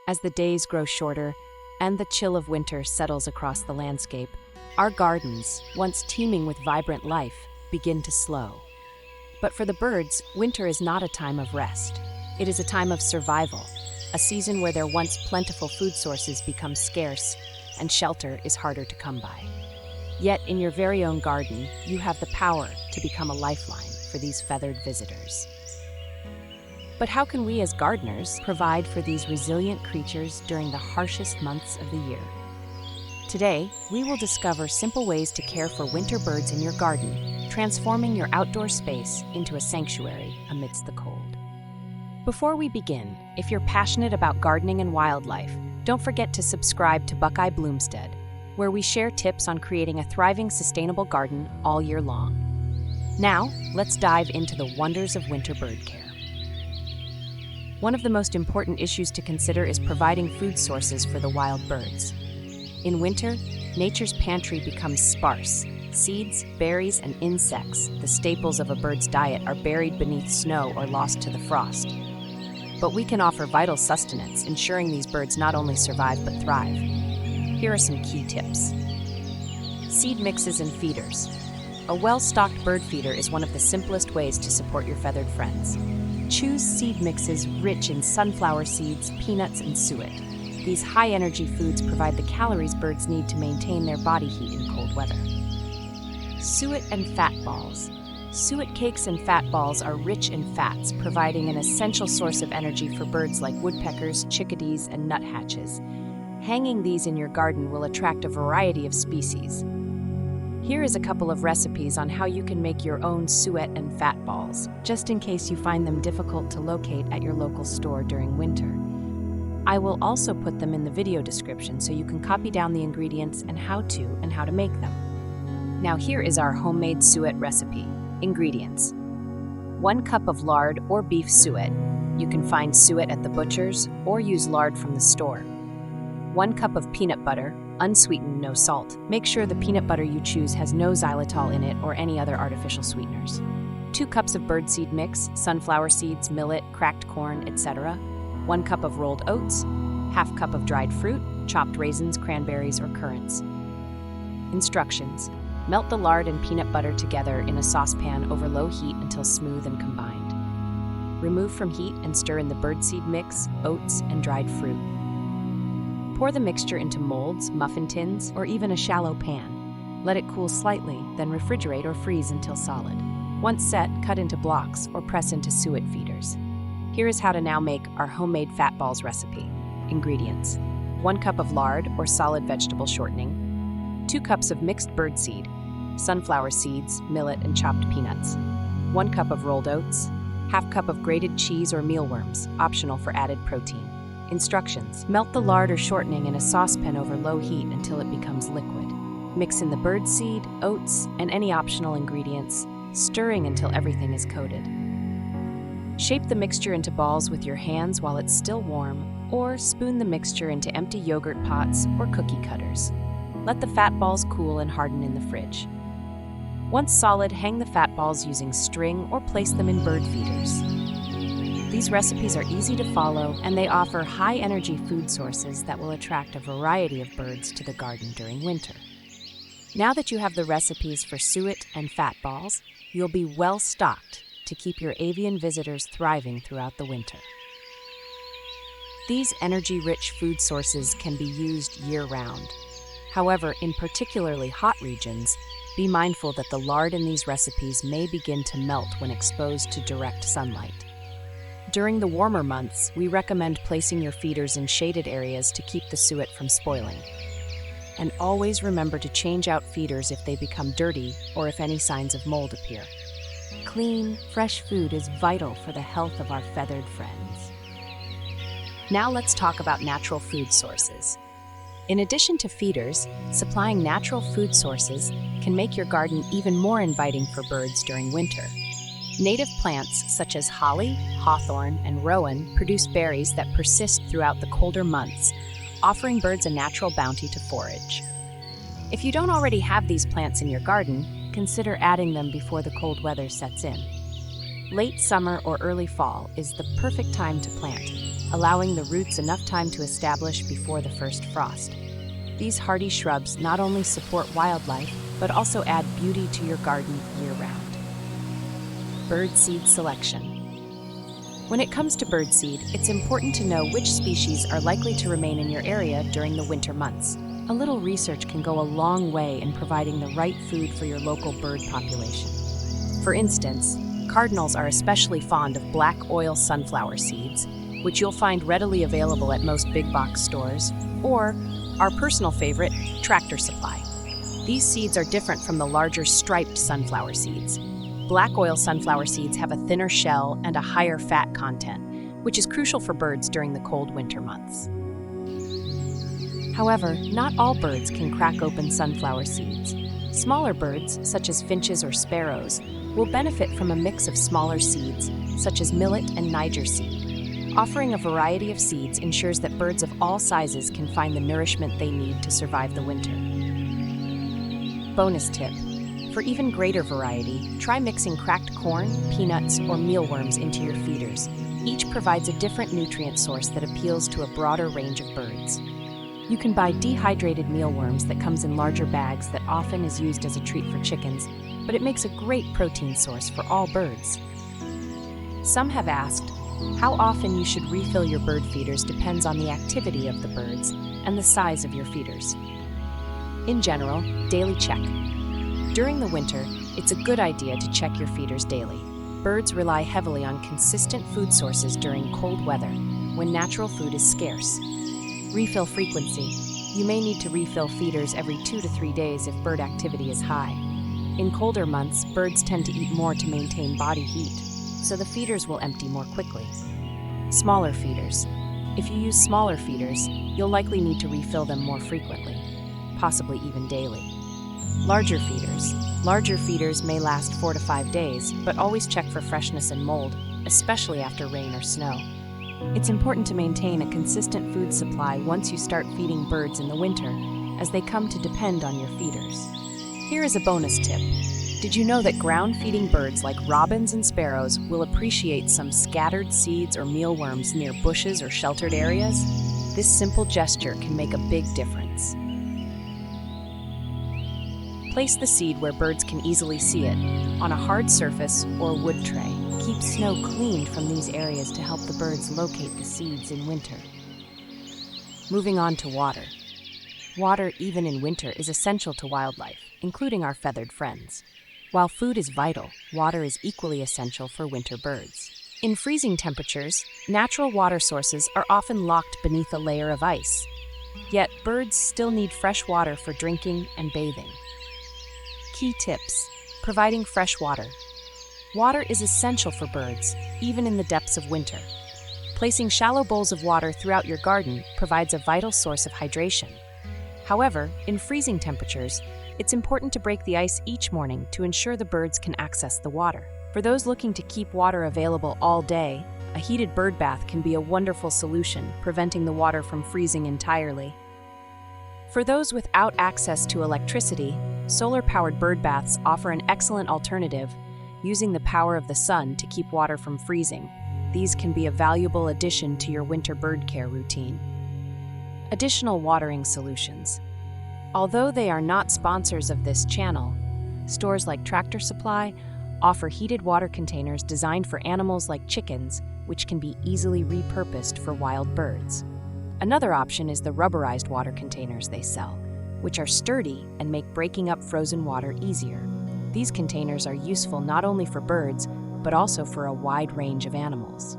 As the days grow shorter and the chill of winter settles across the landscape, our gardens, once teeming with vibrant life, begin to slow. But for the birds, winter is not a time of rest. It is a time of survival, a season where their once plentiful food sources become scarce and shelter is harder to come by. Yet in your very own garden, you have the power to become a lifeline for these feathered visitors. But how can we as gardeners provide for these resilient creatures during the harshest months of the year? Today, we will discover simple ways to care for winter birds in your garden, transforming your outdoor space into a sanctuary amidst the cold. Before we begin, if you're passionate about gardening and wildlife, don't forget to subscribe to Buckeye Bloomstead, where we share tips on creating a thriving, sustainable garden all year long. Now, let's dive into the wonders of winter bird care. One of the most important issues to consider is providing food sources for the wild birds. In winter, nature's pantry becomes sparse. Seeds, berries, and insects, the staples of a bird's diet, are buried beneath snow or lost to the frost. But we can offer vital sustenance, ensuring these birds not only survive but thrive. Here are some key tips. Seed mixes and feeders. A well-stocked bird feeder is one of the simplest ways to support your feathered friends. Choose seed mixes rich in sunflower seeds, peanuts, and suet. These high-energy foods provide the calories birds need to maintain their body heat in cold weather. Suet and fat balls. Suet cakes and fat balls are rich in fats, providing an essential source of energy for birds like woodpeckers, chickadees, and nuthatches. Hanging these in your garden will attract a variety of species. Here is a couple of recipes on how you can make your own suet and fat balls, just in case you find them difficult to locate at your local store during winter. I will also put them in the video description so you can copy down the ingredients and how to make them. Now here is our homemade suet recipe. Ingredients: 1 cup of lard or beef suet. You can find suet at the butcher's or use lard from the store. 1 cup of peanut butter, unsweetened, no salt. Make sure the peanut butter you choose has no xylitol in it or any other artificial sweeteners. 2 cups of birdseed mix, sunflower seeds, millet, cracked corn, etc. 1 cup of rolled oats, ½ cup of dried fruit, chopped raisins, cranberries, or currants. Instructions: melt the lard and peanut butter together in a saucepan over low heat until smooth and combined. Remove from heat and stir in the birdseed mix, oats, and dried fruit. Pour the mixture into molds, muffin tins, or even a shallow pan. Let it cool slightly, then refrigerate or freeze until solid. Once set, cut into blocks or press into suet feeders. Here is how to now make our homemade fat balls recipe. Ingredients: 1 cup of lard or solid vegetable shortening, 2 cups of mixed birdseed, sunflower seeds, millet, and chopped peanuts, 1 cup of rolled oats, ½ cup of grated cheese or mealworms, optional for added protein. Instructions: melt the lard or shortening in a saucepan over low heat until it becomes liquid. Mix in the birdseed, oats, and any optional ingredients, stirring until everything is coated. Shape the mixture into balls with your hands while it's still warm, or spoon the mixture into empty yogurt pots or cookie cutters. Let the fat balls cool and harden in the fridge. Once solid, hang the fat balls using string or place them in bird feeders. These recipes are easy to follow, and they offer high-energy food sources that will attract a variety of birds to the garden during winter. Now that you have the recipes for suet and fat balls, you'll be well-stocked to keep your avian visitors thriving throughout the winter. These energy-rich food sources can be used year-round. However, in particularly hot regions, be mindful that the lard in these recipes may begin to melt when exposed to direct sunlight. During the warmer months, we recommend placing your feeders in shaded areas to keep the suet from spoiling. And always remember to change out feeders if they become dirty or if any signs of mold appear. Clean, fresh food is vital for the health of our feathered friends. Now let's talk about natural food sources. In addition to feeders, supplying natural food sources can make your garden even more inviting for birds during winter. Native plants such as holly, hawthorn, and rowan produce berries that persist throughout the colder months, offering birds a natural bounty to forage. If you don't already have these plants in your garden, consider adding them before the cold weather sets in. Late summer or early fall is the perfect time to plant, allowing the roots enough time to establish before the first frost. These hardy shrubs not only support wildlife, but also add beauty to your garden year-round. Birdseed selection. When it comes to birdseed, it's important to know which species are likely to remain in your area during the winter months. A little research can go a long way in providing the right food for your local bird population. For instance, cardinals are especially fond of black oil sunflower seeds, which you'll find readily available at most big box stores, or our personal favorite, Tractor Supply. These seeds are different from the larger striped sunflower seeds. Black oil sunflower seeds have a thinner shell and a higher fat content, which is crucial for birds during the cold winter months. However, not all birds can crack open sunflower seeds. Smaller birds, such as finches or sparrows, will benefit from a mix of smaller seeds, such as millet and Niger seed. Offering a variety of seeds ensures that birds of all sizes can find the nourishment they need to survive the winter. Bonus tip: for even greater variety, try mixing cracked corn, peanuts, or mealworms into your feeders. Each provides a different nutrient source that appeals to a broader range of birds. You can buy dehydrated mealworms that comes in larger bags that often is used as a treat for chickens, but it makes a great protein source for all birds. Some have asked, how often you should refill your bird feeders depends on the activity of the birds and the size of your feeders. In general, daily check. During the winter, it's a good idea to check your feeders daily. Birds rely heavily on consistent food sources during cold weather, when natural food is scarce. Refill frequency. You may need to refill feeders every 2 to 3 days if bird activity is high. In colder months, birds tend to eat more to maintain body heat, so the feeders will empty more quickly. Smaller feeders. If you use smaller feeders, you'll likely need to refill them more frequently, possibly even daily. Larger feeders. Larger feeders may last 4 to 5 days, but always check for freshness and mold, especially after rain or snow. It's important to maintain a consistent food supply once you start feeding birds in the winter, as they come to depend on your feeders. Here is a bonus tip. Did you know that ground-feeding birds like robins and sparrows will appreciate some scattered seeds or mealworms near bushes or sheltered areas? This simple gesture can make a big difference. Place the seed where birds can easily see it, on a hard surface or wood tray. Keep snow cleaned from these areas to help the birds locate the seeds in winter. Moving on to water. Water, even in winter, is essential to wildlife, including our feathered friends. While food is vital, water is equally essential for winter birds. In freezing temperatures, natural water sources are often locked beneath a layer of ice. Yet, birds still need fresh water for drinking and bathing. Key tips: providing fresh water. Water is essential for birds, even in the depths of winter. Placing shallow bowls of water throughout your garden provides a vital source of hydration. However, in freezing temperatures, it's important to break the ice each morning to ensure the birds can access the water. For those looking to keep water available all day, a heated bird bath can be a wonderful solution, preventing the water from freezing entirely. For those without access to electricity, solar-powered bird baths offer an excellent alternative, using the power of the sun to keep water from freezing. These can be a valuable addition to your winter bird care routine. Additional watering solutions. Although they are not sponsors of this channel, stores like Tractor Supply offer heated water containers designed for animals like chickens, which can be easily repurposed for wild birds. Another option is the rubberized water containers they sell, which are sturdy and make breaking up frozen water easier. These containers are useful not only for birds, but also for a wide range of animals.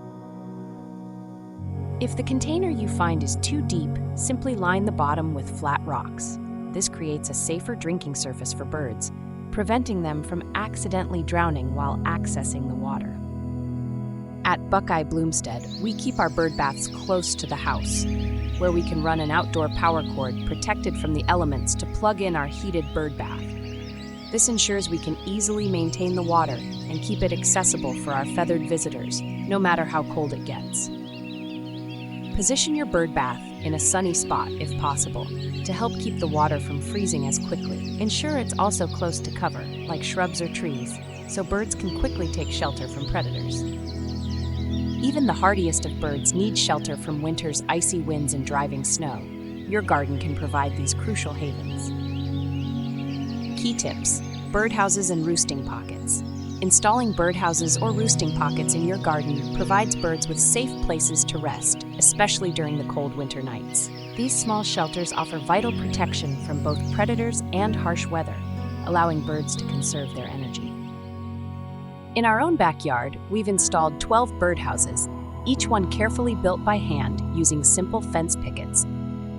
If the container you find is too deep, simply line the bottom with flat rocks. This creates a safer drinking surface for birds, preventing them from accidentally drowning while accessing the water. At Buckeye Bloomstead, we keep our bird baths close to the house, where we can run an outdoor power cord protected from the elements to plug in our heated bird bath. This ensures we can easily maintain the water and keep it accessible for our feathered visitors, no matter how cold it gets. Position your bird bath in a sunny spot if possible, to help keep the water from freezing as quickly. Ensure it's also close to cover, like shrubs or trees, so birds can quickly take shelter from predators. Even the hardiest of birds need shelter from winter's icy winds and driving snow. Your garden can provide these crucial havens. Key tips: birdhouses and roosting pockets. Installing birdhouses or roosting pockets in your garden provides birds with safe places to rest, especially during the cold winter nights. These small shelters offer vital protection from both predators and harsh weather, allowing birds to conserve their energy. In our own backyard, we've installed 12 birdhouses, each one carefully built by hand using simple fence pickets.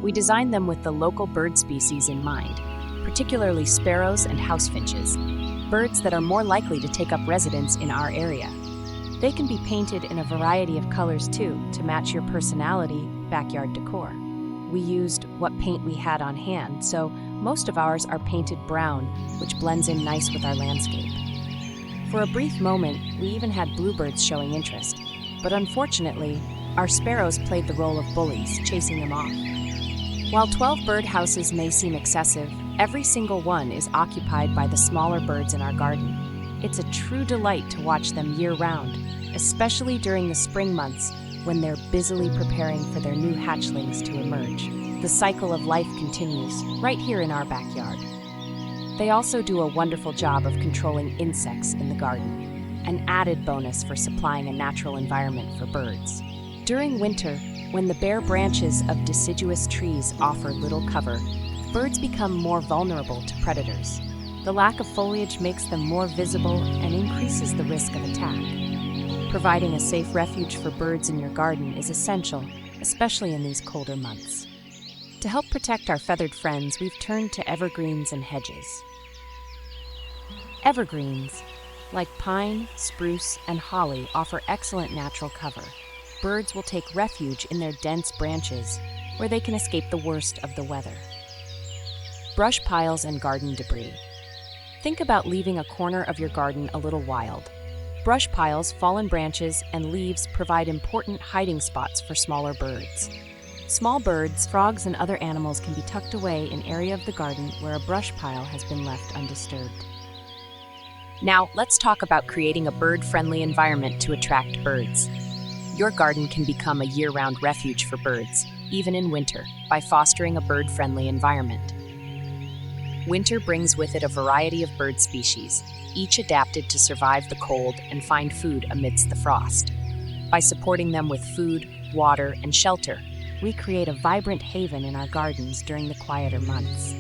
We designed them with the local bird species in mind, particularly sparrows and house finches, birds that are more likely to take up residence in our area. They can be painted in a variety of colors too, to match your personality, backyard decor. We used what paint we had on hand, so most of ours are painted brown, which blends in nice with our landscape. For a brief moment, we even had bluebirds showing interest, but unfortunately, our sparrows played the role of bullies, chasing them off. While 12 birdhouses may seem excessive, every single one is occupied by the smaller birds in our garden. It's a true delight to watch them year-round, especially during the spring months when they're busily preparing for their new hatchlings to emerge. The cycle of life continues right here in our backyard. They also do a wonderful job of controlling insects in the garden, an added bonus for supplying a natural environment for birds. During winter, when the bare branches of deciduous trees offer little cover, birds become more vulnerable to predators. The lack of foliage makes them more visible and increases the risk of attack. Providing a safe refuge for birds in your garden is essential, especially in these colder months. To help protect our feathered friends, we've turned to evergreens and hedges. Evergreens, like pine, spruce, and holly, offer excellent natural cover. Birds will take refuge in their dense branches, where they can escape the worst of the weather. Brush piles and garden debris. Think about leaving a corner of your garden a little wild. Brush piles, fallen branches, and leaves provide important hiding spots for smaller birds. Small birds, frogs, and other animals can be tucked away in an area of the garden where a brush pile has been left undisturbed. Now, let's talk about creating a bird-friendly environment to attract birds. Your garden can become a year-round refuge for birds, even in winter, by fostering a bird-friendly environment. Winter brings with it a variety of bird species, each adapted to survive the cold and find food amidst the frost. By supporting them with food, water, and shelter, we create a vibrant haven in our gardens during the quieter months.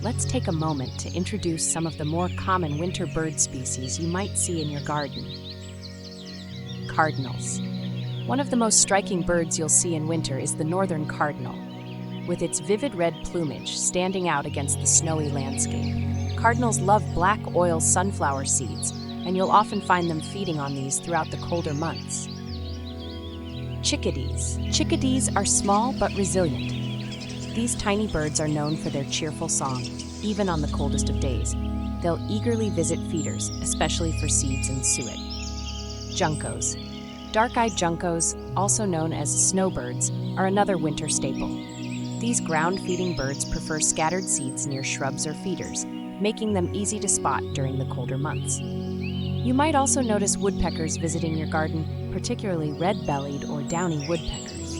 Let's take a moment to introduce some of the more common winter bird species you might see in your garden. Cardinals. One of the most striking birds you'll see in winter is the northern cardinal. With its vivid red plumage standing out against the snowy landscape, cardinals love black oil sunflower seeds, and you'll often find them feeding on these throughout the colder months. Chickadees. Chickadees are small but resilient. These tiny birds are known for their cheerful song, even on the coldest of days. They'll eagerly visit feeders, especially for seeds and suet. Juncos. Dark-eyed juncos, also known as snowbirds, are another winter staple. These ground-feeding birds prefer scattered seeds near shrubs or feeders, making them easy to spot during the colder months. You might also notice woodpeckers visiting your garden, particularly red-bellied or downy woodpeckers.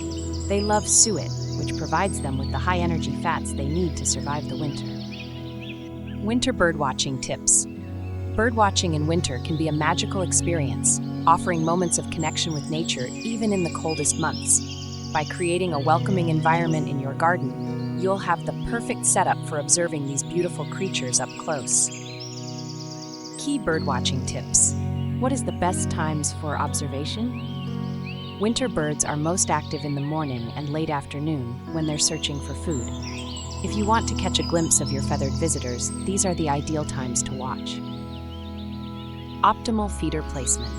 They love suet, which provides them with the high-energy fats they need to survive the winter. Winter birdwatching tips. Birdwatching in winter can be a magical experience, offering moments of connection with nature even in the coldest months. By creating a welcoming environment in your garden, you'll have the perfect setup for observing these beautiful creatures up close. Key birdwatching tips. What is the best times for observation? Winter birds are most active in the morning and late afternoon when they're searching for food. If you want to catch a glimpse of your feathered visitors, these are the ideal times to watch. Optimal feeder placement.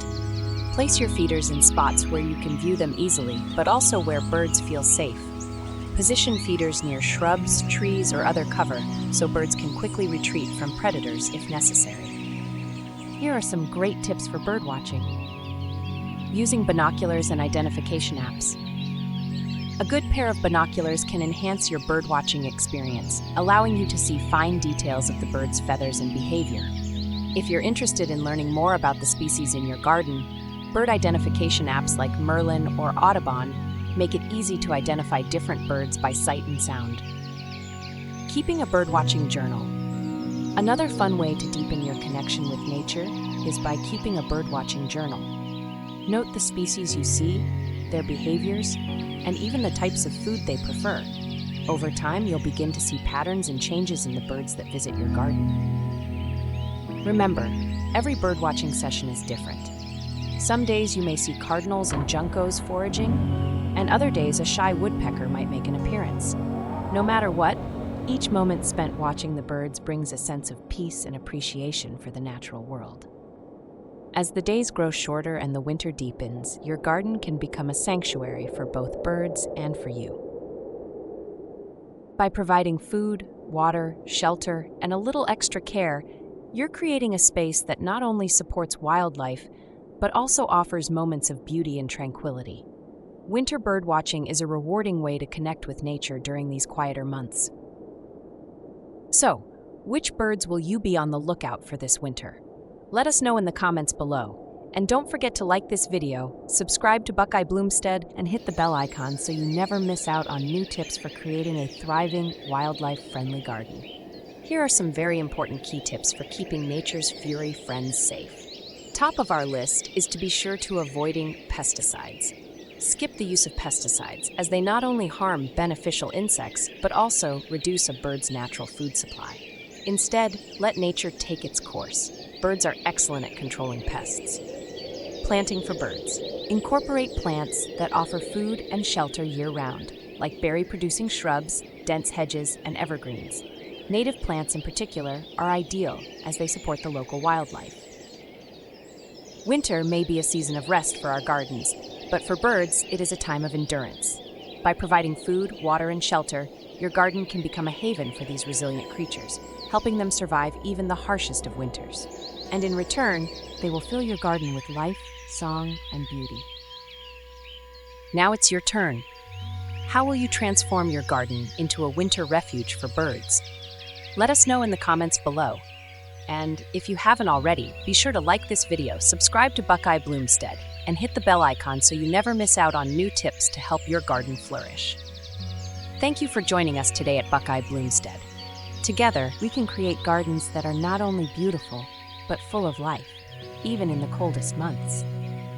Place your feeders in spots where you can view them easily, but also where birds feel safe. Position feeders near shrubs, trees, or other cover so birds can quickly retreat from predators if necessary. Here are some great tips for birdwatching. Using binoculars and identification apps. A good pair of binoculars can enhance your birdwatching experience, allowing you to see fine details of the bird's feathers and behavior. If you're interested in learning more about the species in your garden, bird identification apps like Merlin or Audubon make it easy to identify different birds by sight and sound. Keeping a birdwatching journal. Another fun way to deepen your connection with nature is by keeping a birdwatching journal. Note the species you see, their behaviors, and even the types of food they prefer. Over time, you'll begin to see patterns and changes in the birds that visit your garden. Remember, every birdwatching session is different. Some days you may see cardinals and juncos foraging, and other days a shy woodpecker might make an appearance. No matter what, each moment spent watching the birds brings a sense of peace and appreciation for the natural world. As the days grow shorter and the winter deepens, your garden can become a sanctuary for both birds and for you. By providing food, water, shelter, and a little extra care, you're creating a space that not only supports wildlife, but also offers moments of beauty and tranquility. Winter bird watching is a rewarding way to connect with nature during these quieter months. So, which birds will you be on the lookout for this winter? Let us know in the comments below. And don't forget to like this video, subscribe to Buckeye Bloomstead, and hit the bell icon so you never miss out on new tips for creating a thriving, wildlife-friendly garden. Here are some very important key tips for keeping nature's fury friends safe. Top of our list is to be sure to avoiding pesticides. Skip the use of pesticides, as they not only harm beneficial insects, but also reduce a bird's natural food supply. Instead, let nature take its course. Birds are excellent at controlling pests. Planting for birds. Incorporate plants that offer food and shelter year-round, like berry-producing shrubs, dense hedges, and evergreens. Native plants in particular are ideal as they support the local wildlife. Winter may be a season of rest for our gardens, but for birds, it is a time of endurance. By providing food, water, and shelter, your garden can become a haven for these resilient creatures, helping them survive even the harshest of winters. And in return, they will fill your garden with life, song, and beauty. Now it's your turn. How will you transform your garden into a winter refuge for birds? Let us know in the comments below. And if you haven't already, be sure to like this video, subscribe to Buckeye Bloomstead, and hit the bell icon so you never miss out on new tips to help your garden flourish. Thank you for joining us today at Buckeye Bloomstead. Together, we can create gardens that are not only beautiful, but full of life, even in the coldest months.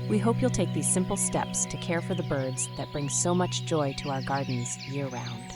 We hope you'll take these simple steps to care for the birds that bring so much joy to our gardens year-round.